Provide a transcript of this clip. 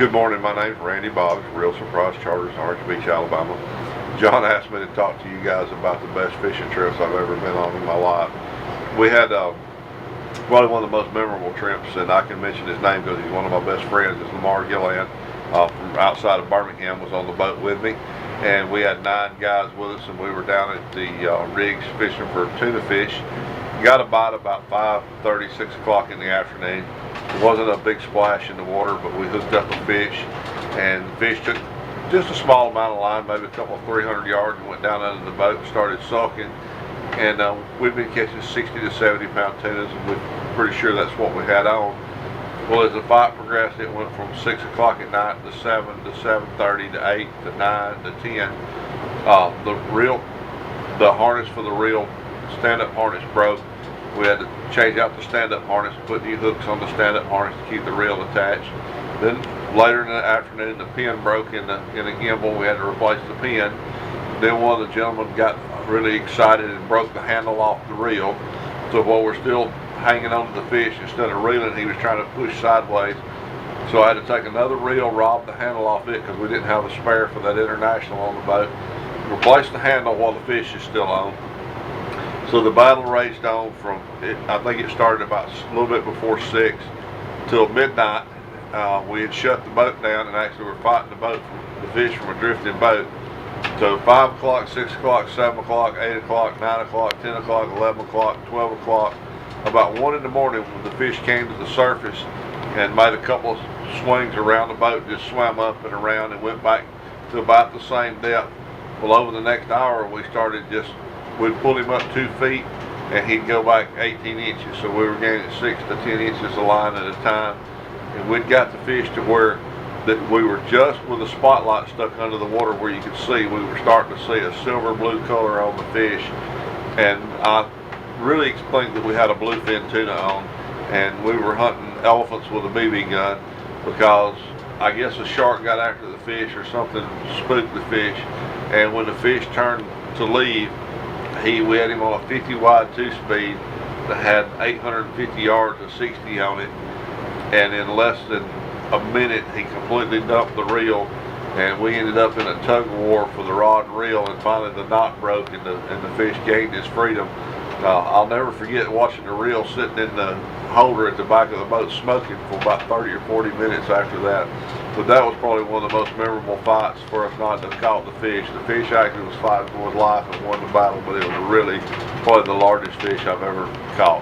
Good morning, my name's Randy Boggs, Real Surprise Charters, Orange Beach, Alabama. John asked me to talk to you guys about the best fishing trips I've ever been on in my life. We had probably one of the most memorable trips, and I can mention his name because he's one of my best friends, is Lamar Gillan from outside of Birmingham, was on the boat with me. And we had 9 guys with us, and we were down at the rigs fishing for tuna fish. Got a bite about 5:30, 6 o'clock in the afternoon. It wasn't a big splash in the water, but we hooked up a fish, and the fish took just a small amount of line, maybe a couple of 300 yards, and went down under the boat and started sulking. And we've been catching 60 to 70 pound tunas, and we're pretty sure that's what we had on. Well, as the fight progressed, it went from 6 o'clock at night to 7 to 7:30 to 8 to 9 to 10. The harness for the reel stand-up harness broke. We had to change out the stand-up harness, put new hooks on the stand-up harness to keep the reel attached. Then later in the afternoon, the pin broke in the gimbal. We had to replace the pin. Then one of the gentlemen got really excited and broke the handle off the reel. So while we're still hanging onto the fish, instead of reeling, he was trying to push sideways. So I had to take another reel, rob the handle off it because we didn't have a spare for that international on the boat. Replace the handle while the fish is still on. So the battle raged on from, I think it started about a little bit before 6 till midnight. We had shut the boat down and actually were fighting the fish from a drifting boat. So 5 o'clock, 6 o'clock, 7 o'clock, 8 o'clock, 9 o'clock, 10 o'clock, 11 o'clock, 12 o'clock. About 1 in the morning when the fish came to the surface and made a couple of swings around the boat, just swam up and around and went back to about the same depth. Well, over the next hour we'd pull him up 2 feet and he'd go back 18 inches. So we were gaining 6 to 10 inches of line at a time. And we'd got the fish to where that we were just with a spotlight stuck under the water where you could see, we were starting to see a silver blue color on the fish. And I really explained that we had a bluefin tuna on, and we were hunting elephants with a BB gun because I guess a shark got after the fish or something spooked the fish. And when the fish turned to leave, we had him on a 50 wide 2-speed that had 850 yards of 60 on it, and in less than a minute he completely dumped the reel, and we ended up in a tug of war for the rod and reel, and finally the knot broke and the fish gained his freedom. I'll never forget watching the reel sitting in the holder at the back of the boat smoking for about 30 or 40 minutes after that. But that was probably one of the most memorable fights for us not to have caught the fish. The fish actually was fighting for his life and won the battle, but it was really probably the largest fish I've ever caught.